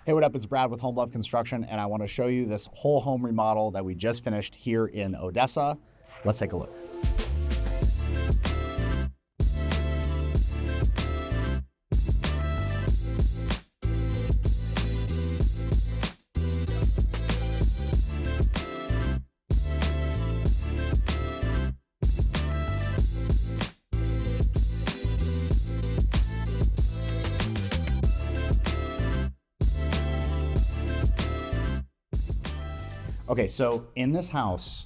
Hey, what up? It's Brad with Home Love Construction, and I want to show you this whole home remodel that we just finished here in Odessa. Let's take a look. Okay, so in this house,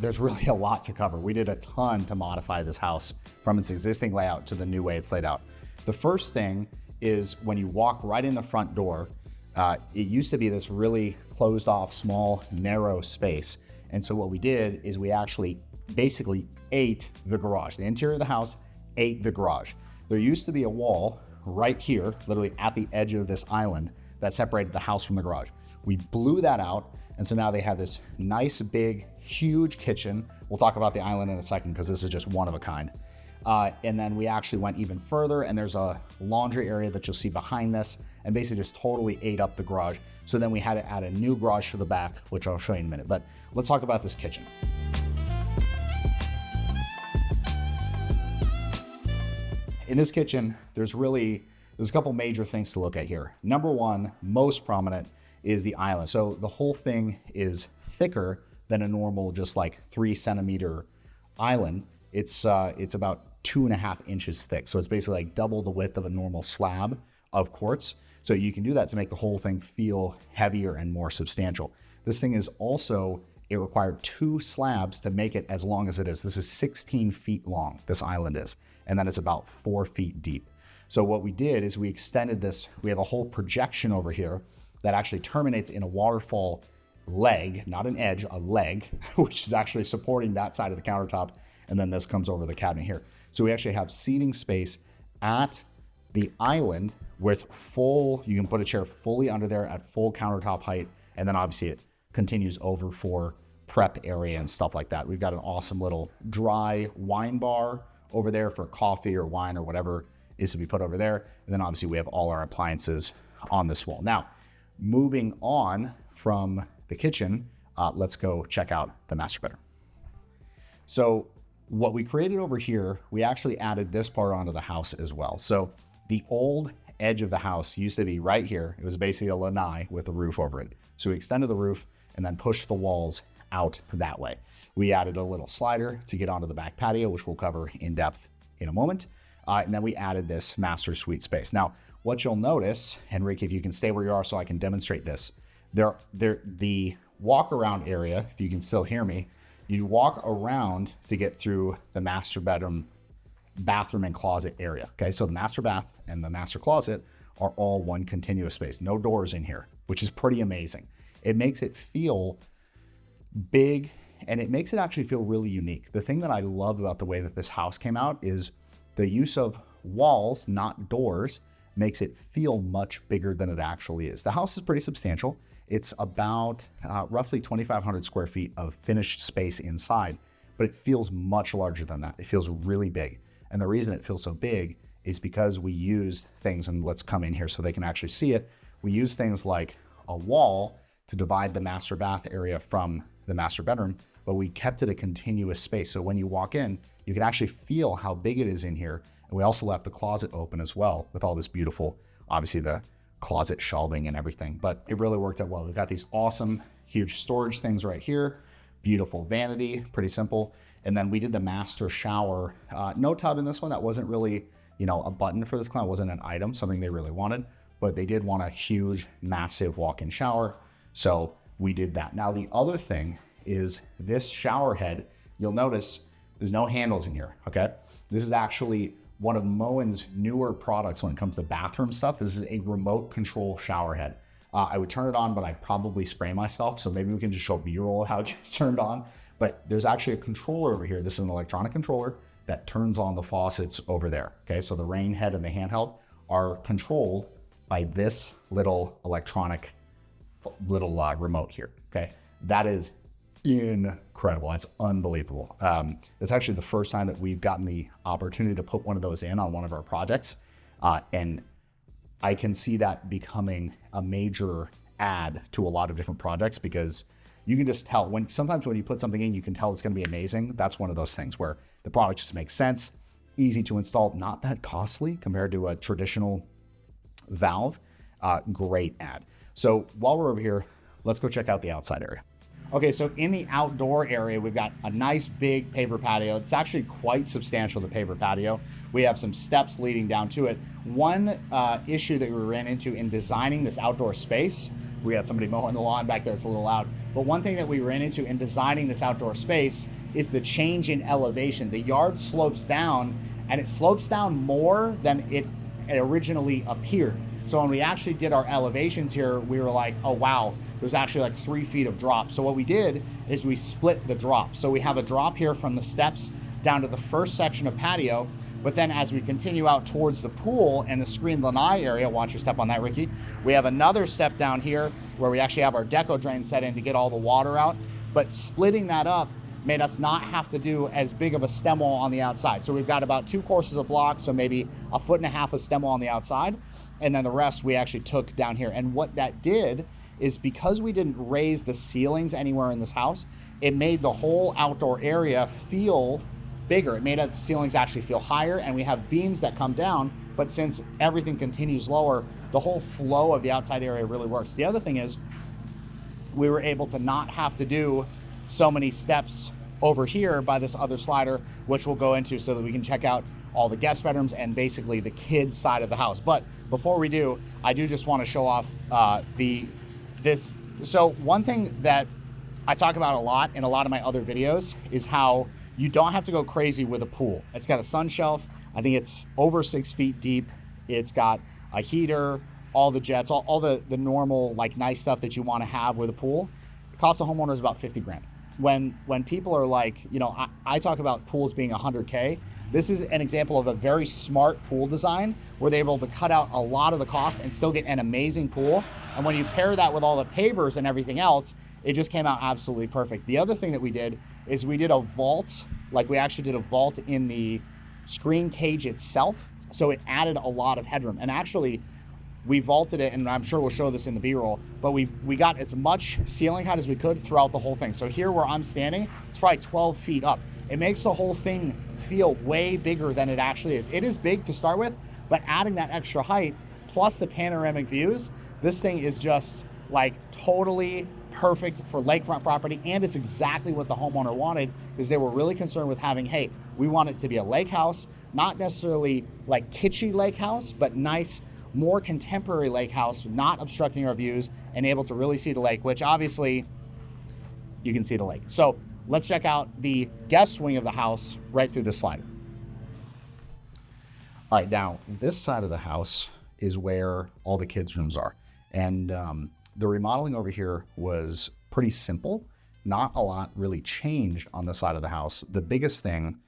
there's really a lot to cover. We did a ton to modify this house from its existing layout to the new way it's laid out. The first thing is when you walk right in the front door, it used to be this really closed off, small, narrow space. And so what we did is we actually basically ate the garage. The interior of the house ate the garage. There used to be a wall right here, literally at the edge of this island that separated the house from the garage. We blew that out. And so now they have this nice, big, huge kitchen. We'll talk about the island in a second because this is just one of a kind. And then we actually went even further, and there's a laundry area that you'll see behind this, and basically just totally ate up the garage. So then we had to add a new garage to the back, which I'll show you in a minute. But let's talk about this kitchen. In this kitchen, there's a couple major things to look at here. Number one, most prominent, is the island. So the whole thing is thicker than a normal, just like 3 centimeter island. It's about 2.5 inches thick. So it's basically like double the width of a normal slab of quartz. So you can do that to make the whole thing feel heavier and more substantial. This thing is also, it required 2 slabs to make it as long as it is. This is 16 feet long, this island is, and then it's about 4 feet deep. So what we did is we extended this, we have a whole projection over here that actually terminates in a waterfall leg, not an edge, a leg, which is actually supporting that side of the countertop. And then this comes over the cabinet here. So we actually have seating space at the island with you can put a chair fully under there at full countertop height. And then obviously it continues over for prep area and stuff like that. We've got an awesome little dry wine bar over there for coffee or wine or whatever is to be put over there. And then obviously we have all our appliances on this wall. Now, moving on from the kitchen, let's go check out the master bedroom. So what we created over here, we actually added this part onto the house as well. So the old edge of the house used to be right here. It was basically a lanai with a roof over it. So we extended the roof and then pushed the walls out that way. We added a little slider to get onto the back patio, which we'll cover in depth in a moment. And then we added this master suite space. Now, what you'll notice, Henrik, if you can stay where you are so I can demonstrate this, the walk around area, if you can still hear me, you walk around to get through the master bedroom, bathroom and closet area. Okay, so the master bath and the master closet are all one continuous space, no doors in here, which is pretty amazing. It makes it feel big and it makes it actually feel really unique. The thing that I love about the way that this house came out is the use of walls, not doors, makes it feel much bigger than it actually is. The house is pretty substantial. It's about roughly 2,500 square feet of finished space inside, but it feels much larger than that. It feels really big. And the reason it feels so big is because we used things, and let's come in here so they can actually see it. We use things like a wall to divide the master bath area from the master bedroom, but we kept it a continuous space. So when you walk in, you can actually feel how big it is in here. And we also left the closet open as well with all this beautiful, obviously the closet shelving and everything, but it really worked out well. We've got these awesome, huge storage things right here, beautiful vanity, pretty simple. And then we did the master shower, no tub in this one. That wasn't really, a button for this client, wasn't an item, something they really wanted, but they did want a huge, massive walk-in shower. So we did that. Now, the other thing is this shower head, you'll notice there's no handles in here, okay? This is actually one of Moen's newer products when it comes to bathroom stuff. This is a remote control shower head. I would turn it on, but I'd probably spray myself. So maybe we can just show B-roll how it gets turned on. But there's actually a controller over here. This is an electronic controller that turns on the faucets over there. Okay, so the rain head and the handheld are controlled by this little electronic remote here. Okay, that is incredible. That's unbelievable. It's actually the first time that we've gotten the opportunity to put one of those in on one of our projects. And I can see that becoming a major add to a lot of different projects, because you can just tell sometimes when you put something in, you can tell it's going to be amazing. That's one of those things where the product just makes sense, easy to install, not that costly compared to a traditional valve. Great add. So while we're over here, let's go check out the outside area. Okay, so in the outdoor area, we've got a nice big paver patio. It's actually quite substantial, the paver patio. We have some steps leading down to it. One issue that we ran into in designing this outdoor space, we had somebody mowing the lawn back there, it's a little loud, but one thing that we ran into in designing this outdoor space is the change in elevation. The yard slopes down, and it slopes down more than it originally appeared. So when we actually did our elevations here, we were like, oh wow, there's actually like 3 feet of drop. So what we did is we split the drop. So we have a drop here from the steps down to the first section of patio, but then as we continue out towards the pool and the screened lanai area, watch your step on that, Ricky, we have another step down here where we actually have our deco drain set in to get all the water out. But splitting that up made us not have to do as big of a stem wall on the outside. So we've got about 2 courses of block, so maybe 1.5 feet of stem wall on the outside, and then the rest we actually took down here. And what that did is, because we didn't raise the ceilings anywhere in this house, it made the whole outdoor area feel bigger. It made the ceilings actually feel higher, and we have beams that come down, but since everything continues lower, the whole flow of the outside area really works. The other thing is, we were able to not have to do so many steps over here by this other slider, which we'll go into so that we can check out all the guest bedrooms and basically the kids' side of the house. But before we do, I do just want to show off this. So one thing that I talk about a lot in a lot of my other videos is how you don't have to go crazy with a pool. It's got a sun shelf. I think it's over 6 feet deep. It's got a heater, all the jets, all the normal like nice stuff that you want to have with a pool. It costs the homeowners about 50 grand. When people are like, you know, I talk about pools being 100K. This is an example of a very smart pool design where they're able to cut out a lot of the costs and still get an amazing pool. And when you pair that with all the pavers and everything else, it just came out absolutely perfect. The other thing that we did is we did a vault, like we actually did a vault in the screen cage itself. So it added a lot of headroom. And actually, we vaulted it, and I'm sure we'll show this in the B-roll, but we got as much ceiling height as we could throughout the whole thing. So here where I'm standing, it's probably 12 feet up. It makes the whole thing feel way bigger than it actually is. It is big to start with, but adding that extra height plus the panoramic views, this thing is just like totally perfect for lakefront property, and it's exactly what the homeowner wanted, because they were really concerned with having, hey, we want it to be a lake house, not necessarily like kitschy lake house, but nice, more contemporary lake house, not obstructing our views and able to really see the lake, which obviously you can see the lake. So let's check out the guest wing of the house right through this slider. All right, now this side of the house is where all the kids' rooms are. And the remodeling over here was pretty simple. Not a lot really changed on the side of the house. The biggest thing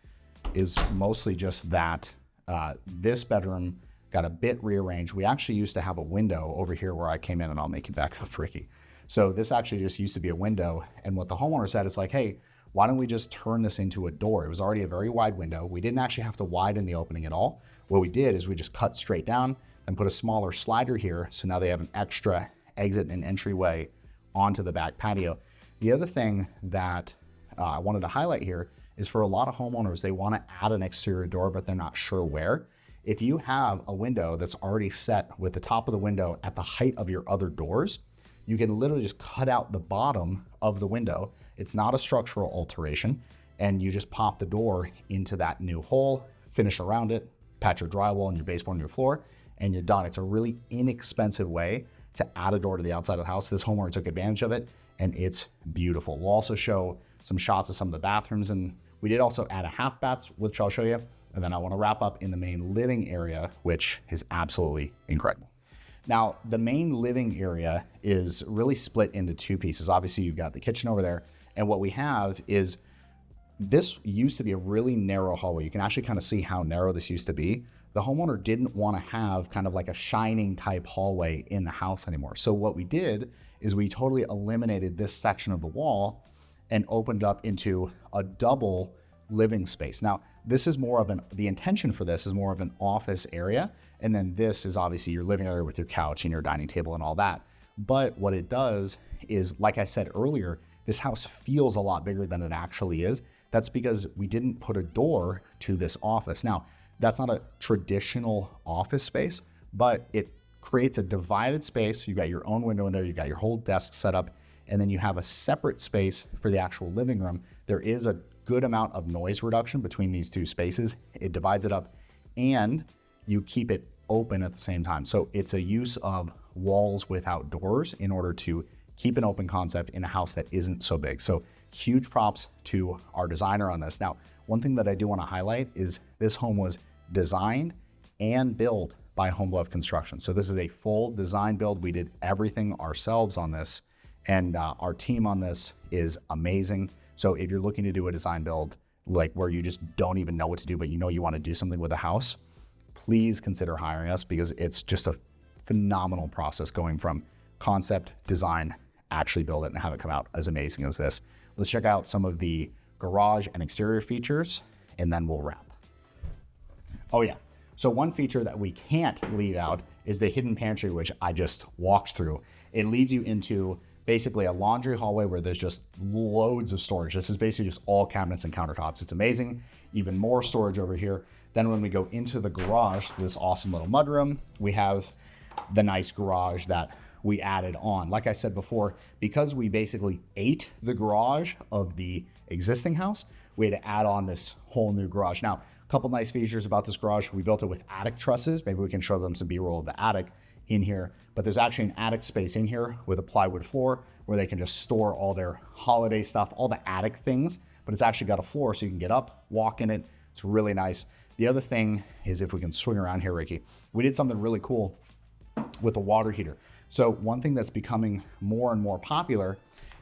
is mostly just that this bedroom got a bit rearranged. We actually used to have a window over here where I came in, and I'll make it back up, Ricky. So this actually just used to be a window. And what the homeowner said is like, hey, why don't we just turn this into a door? It was already a very wide window. We didn't actually have to widen the opening at all. What we did is we just cut straight down and put a smaller slider here. So now they have an extra exit and entryway onto the back patio. The other thing that I wanted to highlight here is, for a lot of homeowners, they want to add an exterior door, but they're not sure where. If you have a window that's already set with the top of the window at the height of your other doors, you can literally just cut out the bottom of the window. It's not a structural alteration, and you just pop the door into that new hole, finish around it, patch your drywall and your baseboard and your floor, and you're done. It's a really inexpensive way to add a door to the outside of the house. This homeowner took advantage of it, and it's beautiful. We'll also show some shots of some of the bathrooms, and we did also add a half bath, which I'll show you. And then I want to wrap up in the main living area, which is absolutely incredible. Now, the main living area is really split into 2 pieces. Obviously, you've got the kitchen over there, and what we have is, this used to be a really narrow hallway. You can actually kind of see how narrow this used to be. The homeowner didn't want to have kind of like a shining type hallway in the house anymore. So what we did is we totally eliminated this section of the wall and opened up into a double living space. Now, this is more of the intention for this is more of an office area. And then this is obviously your living area with your couch and your dining table and all that. But what it does is, like I said earlier, this house feels a lot bigger than it actually is. That's because we didn't put a door to this office. Now, that's not a traditional office space, but it creates a divided space. You got your own window in there, you got your whole desk set up, and then you have a separate space for the actual living room. There is a good amount of noise reduction between these two spaces. It divides it up and you keep it open at the same time. So it's a use of walls without doors in order to keep an open concept in a house that isn't so big. So huge props to our designer on this. Now, one thing that I do want to highlight is this home was designed and built by Home Love Construction. So this is a full design build. We did everything ourselves on this, and our team on this is amazing. So if you're looking to do a design build, like where you just don't even know what to do, but you know you want to do something with a house, please consider hiring us, because it's just a phenomenal process going from concept, design, actually build it and have it come out as amazing as this. Let's check out some of the garage and exterior features, and then we'll wrap. Oh yeah, so one feature that we can't leave out is the hidden pantry, which I just walked through. It leads you into basically a laundry hallway where there's just loads of storage. This is basically just all cabinets and countertops. It's amazing. Even more storage over here. Then when we go into the garage, this awesome little mudroom, we have the nice garage that we added on. Like I said before, because we basically ate the garage of the existing house, we had to add on this whole new garage. Now, a couple nice features about this garage. We built it with attic trusses. Maybe we can show them some B-roll of the attic in here, but there's actually an attic space in here with a plywood floor where they can just store all their holiday stuff, all the attic things, but it's actually got a floor so you can get up, walk in it. It's really nice. The other thing is, if we can swing around here, Ricky, we did something really cool with the water heater. So one thing that's becoming more and more popular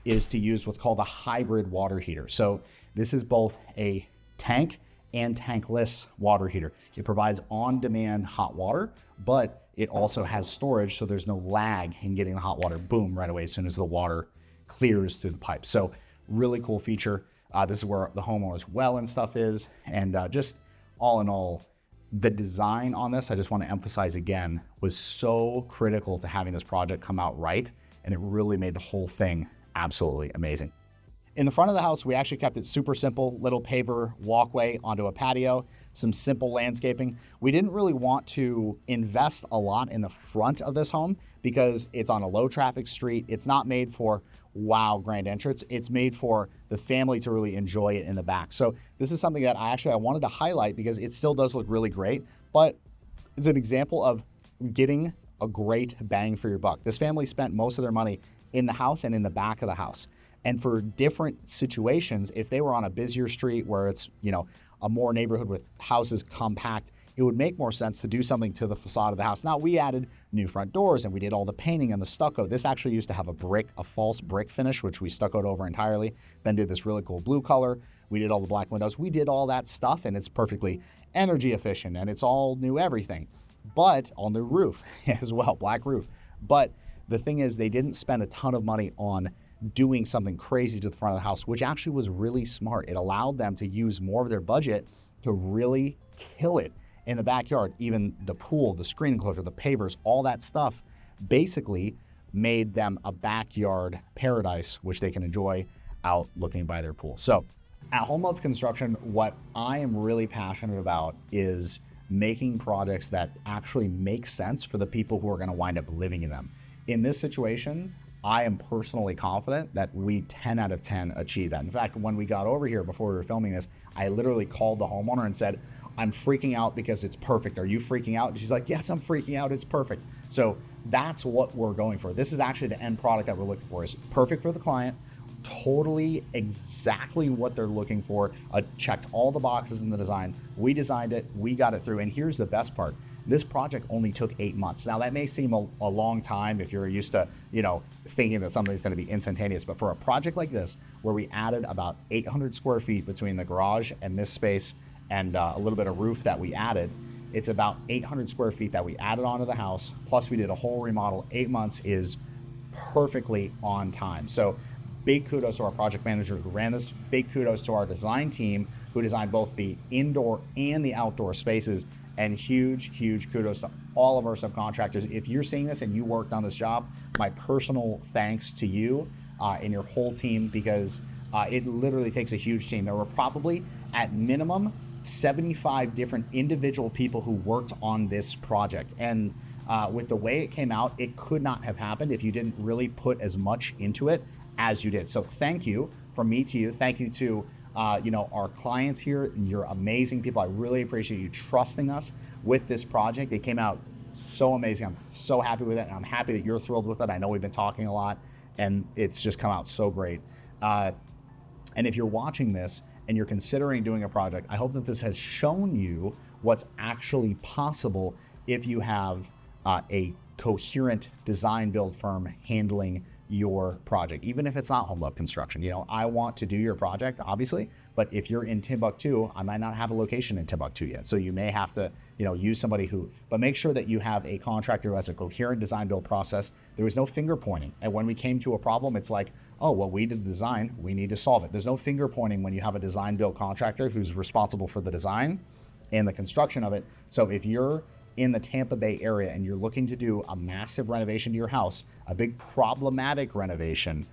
is to use what's called a hybrid water heater. So this is both a tank and tankless water heater. It provides on-demand hot water, but it also has storage, so there's no lag in getting the hot water, boom, right away as soon as the water clears through the pipe. So really cool feature. This is where the homeowner's well and stuff is. And just all in all, the design on this, I just want to emphasize again, was so critical to having this project come out right. And it really made the whole thing absolutely amazing. In the front of the house, we actually kept it super simple, little paver walkway onto a patio, some simple landscaping. We didn't really want to invest a lot in the front of this home because it's on a low traffic street. It's not made for wow grand entrance. It's made for the family to really enjoy it in the back. So this is something that I wanted to highlight because it still does look really great, but it's an example of getting a great bang for your buck. This family spent most of their money in the house and in the back of the house. And for different situations, if they were on a busier street where it's, a more neighborhood with houses compact, it would make more sense to do something to the facade of the house. Now, we added new front doors and we did all the painting and the stucco. This actually used to have a false brick finish, which we stuccoed over entirely, then did this really cool blue color. We did all the black windows. We did all that stuff, and it's perfectly energy efficient, and it's all new everything, but all new roof as well, black roof. But the thing is, they didn't spend a ton of money on doing something crazy to the front of the house, which actually was really smart. It allowed them to use more of their budget to really kill it in the backyard. Even the pool, the screen enclosure, the pavers, all that stuff basically made them a backyard paradise, which they can enjoy out looking by their pool. So at Home Love Construction, what I am really passionate about is making projects that actually make sense for the people who are going to wind up living in them. In this situation, I am personally confident that we 10 out of 10 achieve that. In fact, when we got over here before we were filming this, I literally called the homeowner and said, I'm freaking out because it's perfect. Are you freaking out? And she's like, yes, I'm freaking out. It's perfect. So that's what we're going for. This is actually the end product that we're looking for. It's perfect for the client, totally exactly what they're looking for. Checked all the boxes in the design. We designed it. We got it through. And here's the best part. This project only took 8 months. Now that may seem a long time if you're used to, thinking that something's going to be instantaneous, but for a project like this, where we added about 800 square feet between the garage and this space and a little bit of roof that we added, it's about 800 square feet that we added onto the house. Plus we did a whole remodel. 8 months is perfectly on time. So Big kudos to our project manager who ran this. Big kudos to our design team who designed both the indoor and the outdoor spaces. And huge kudos to all of our subcontractors. If you're seeing this and you worked on this job, my personal thanks to you and your whole team, because it literally takes a huge team. There were probably at minimum 75 different individual people who worked on this project. And with the way it came out, it could not have happened if you didn't really put as much into it as you did. So thank you from me to you. Thank you to our clients here. You're amazing people. I really appreciate you trusting us with this project. It came out so amazing. I'm so happy with it, and I'm happy that you're thrilled with it. I know we've been talking a lot, and it's just come out so great. And if you're watching this and you're considering doing a project, I hope that this has shown you what's actually possible if you have a coherent design build firm handling your project, even if it's not Home Love Construction. I want to do your project, obviously, but if you're in Timbuktu, I might not have a location in Timbuktu yet. So you may have to, use somebody but make sure that you have a contractor who has a coherent design build process. There was no finger pointing. And when we came to a problem, it's like, oh, well, we did the design, we need to solve it. There's no finger pointing when you have a design build contractor who's responsible for the design and the construction of it. So if you're in the Tampa Bay area and you're looking to do a massive renovation to your house, a big problematic renovation,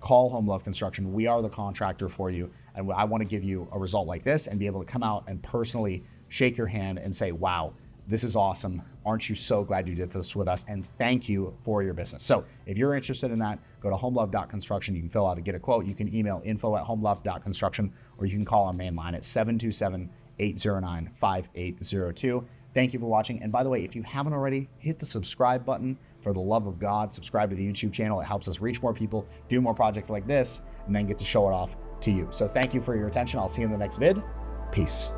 call Home Love Construction. We are the contractor for you. And I want to give you a result like this and be able to come out and personally shake your hand and say, wow, this is awesome. Aren't you so glad you did this with us? And thank you for your business. So if you're interested in that, go to homelove.construction. You can fill out and get a quote. You can email info@homelove.construction, or you can call our main line at 727-809-5802. Thank you for watching. And by the way, if you haven't already, hit the subscribe button. For the love of God, subscribe to the YouTube channel. It helps us reach more people, do more projects like this, and then get to show it off to you. So thank you for your attention. I'll see you in the next vid. Peace.